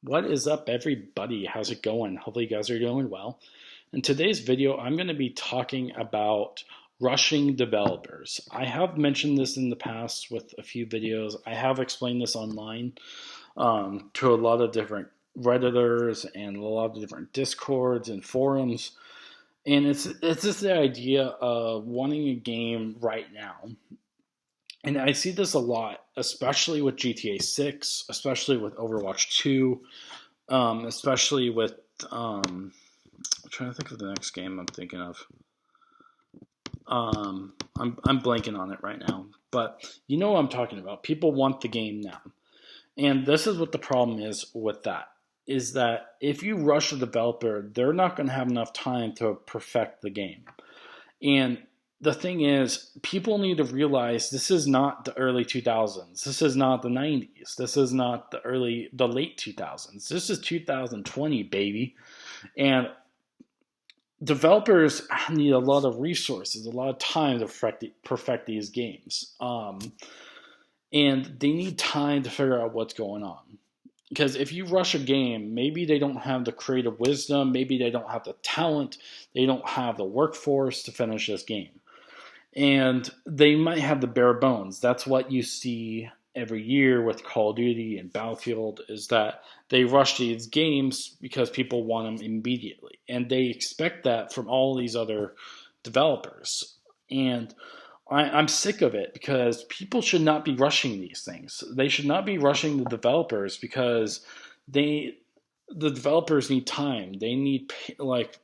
What is up, everybody? How's it going? Hopefully, you guys are doing well. In today's video, I'm going to be talking about rushing developers. I have mentioned this in the past with a few videos. I have explained this online to a lot of different Redditors and a lot of different Discords and forums. And it's just the idea of wanting a game right now. And I see this a lot, especially with GTA 6, especially with Overwatch 2, especially with I'm trying to think of the next game I'm thinking of. I'm blanking on it right now, but you know what I'm talking about. People want the game now, and this is what the problem is with that. Is that if you rush a developer, they're not going to have enough time to perfect the game. And the thing is, people need to realize this is not the early 2000s. This is not the 90s. This is not the late 2000s. This is 2020, baby. And developers need a lot of resources, a lot of time to perfect these games. And they need time to figure out what's going on. Because if you rush a game, maybe they don't have the creative wisdom, maybe they don't have the talent, they don't have the workforce to finish this game. And they might have the bare bones. That's what you see every year with Call of Duty and Battlefield, is that they rush these games because people want them immediately. And they expect that from all these other developers. And I'm sick of it because people should not be rushing these things. They should not be rushing the developers because the developers need time. They need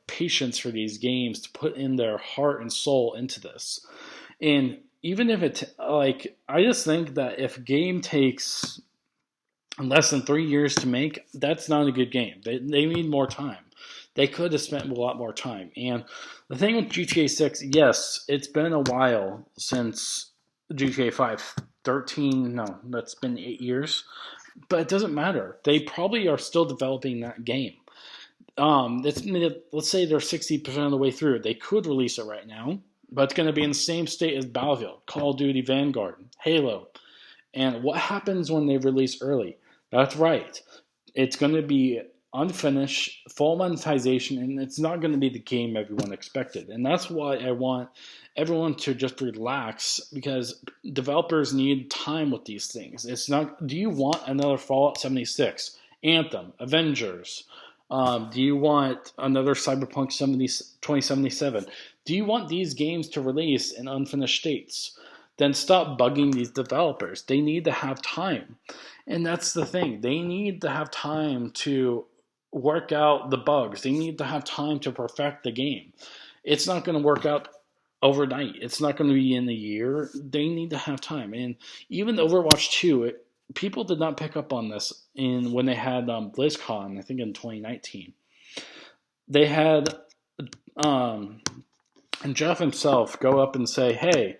patience for these games to put in their heart and soul into this. And even if I just think that if a game takes less than 3 years to make, that's not a good game. They need more time. They could have spent a lot more time. And the thing with GTA 6, yes, it's been a while since GTA 5. 13, no, that's been 8 years. But it doesn't matter. They probably are still developing that game. Let's say they're 60% of the way through. They could release it right now, but it's going to be in the same state as Battlefield, Call of Duty Vanguard, Halo. And what happens when they release early? That's right. It's going to be unfinished, full monetization, and it's not going to be the game everyone expected. And that's why I want everyone to just relax, because developers need time with these things. It's not, do you want another Fallout 76, Anthem, Avengers? Do you want another Cyberpunk 2077? Do you want these games to release in unfinished states? Then stop bugging these developers. They need to have time. And that's the thing. They need to have time to work out the bugs. They need to have time to perfect the game. It's not going to work out overnight. It's not going to be in a year. They need to have time. And even Overwatch 2, people did not pick up on this when they had BlizzCon, I think in 2019. They had and Jeff himself go up and say, hey,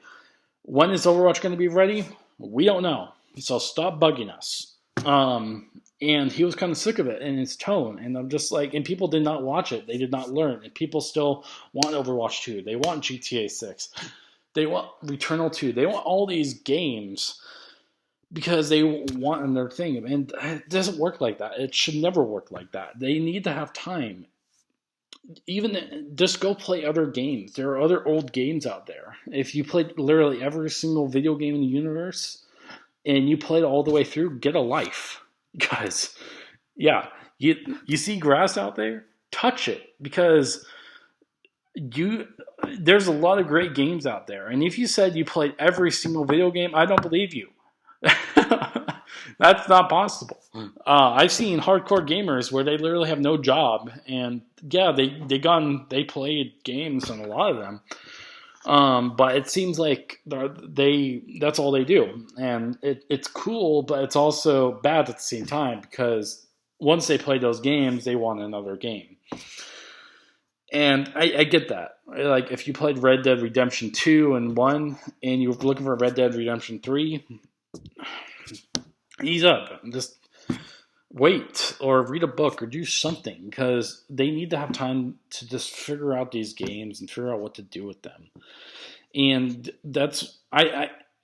when is Overwatch going to be ready? We don't know. So stop bugging us. And he was kind of sick of it in his tone. And I'm just like, and people did not watch it. They did not learn. And people still want Overwatch 2. They want GTA 6. They want Returnal 2. They want all these games because they want another thing. And it doesn't work like that. It should never work like that. They need to have time. Even just go play other games. There are other old games out there. If you played literally every single video game in the universe and you played all the way through, get a life. Guys, yeah, you see grass out there? Touch it, because there's a lot of great games out there. And if you said you played every single video game, I don't believe you. That's not possible. I've seen hardcore gamers where they literally have no job, and yeah, they played games, and a lot of them. But it seems like that's all they do. And it's cool, but it's also bad at the same time, because once they play those games, they want another game. And I get that. Like, if you played Red Dead Redemption 2 and 1, and you were looking for Red Dead Redemption 3, ease up. Just wait, or read a book, or do something, because they need to have time to just figure out these games and figure out what to do with them. And that's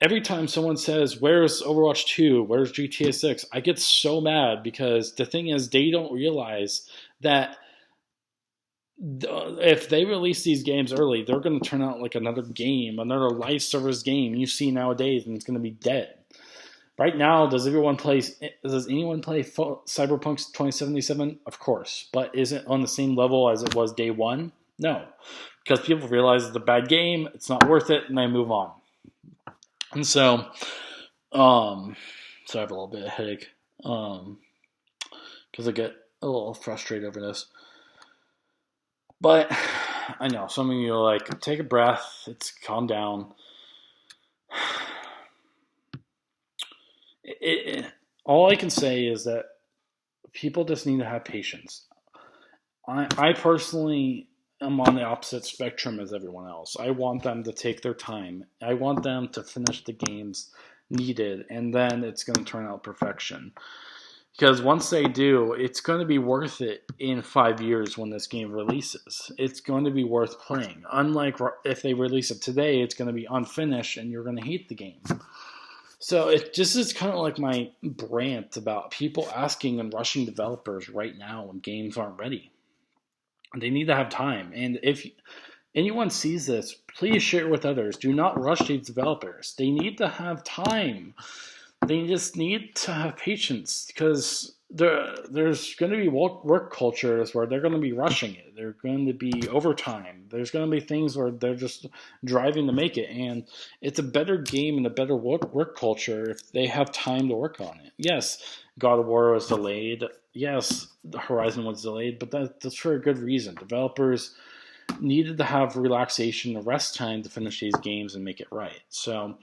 every time someone says, "Where's Overwatch 2? Where's GTA 6?" I get so mad because the thing is, they don't realize that if they release these games early, they're going to turn out like another game, another live service game you see nowadays, and it's going to be dead. Right now, does anyone play Cyberpunk 2077? Of course, but is it on the same level as it was day one? No, because people realize it's a bad game, it's not worth it, and they move on. And so, so I have a little bit of a headache, because I get a little frustrated over this. But I know some of you are like, take a breath, it's calm down. All I can say is that people just need to have patience. I personally am on the opposite spectrum as everyone else. I want them to take their time. I want them to finish the games needed, and then it's going to turn out perfection. Because once they do, it's going to be worth it in 5 years when this game releases. It's going to be worth playing. Unlike if they release it today, it's going to be unfinished and you're going to hate the game. So it just is kind of like my rant about people asking and rushing developers right now when games aren't ready. They need to have time. And if anyone sees this, please share it with others. Do not rush these developers. They need to have time. They just need to have patience because there's going to be work cultures where they're going to be rushing it. They're going to be overtime. There's going to be things where they're just driving to make it. And it's a better game and a better work culture if they have time to work on it. Yes, God of War was delayed. Yes, Horizon was delayed, but that's for a good reason. Developers needed to have relaxation and rest time to finish these games and make it right. So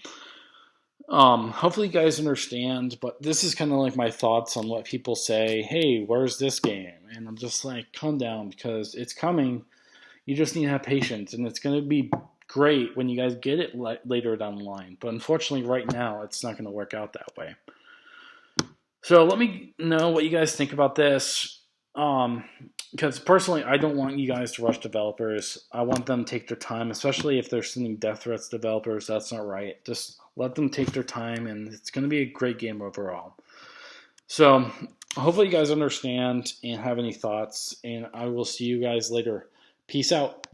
hopefully you guys understand, but this is kind of like my thoughts on what people say, hey, where's this game? And I'm just like, calm down because it's coming. You just need to have patience, and it's going to be great when you guys get it later down the line. But unfortunately, right now, it's not going to work out that way. So let me know what you guys think about this. Because personally, I don't want you guys to rush developers. I want them to take their time, especially if they're sending death threats to developers. That's not right. Just let them take their time, and it's going to be a great game overall. So hopefully you guys understand and have any thoughts, and I will see you guys later. Peace out.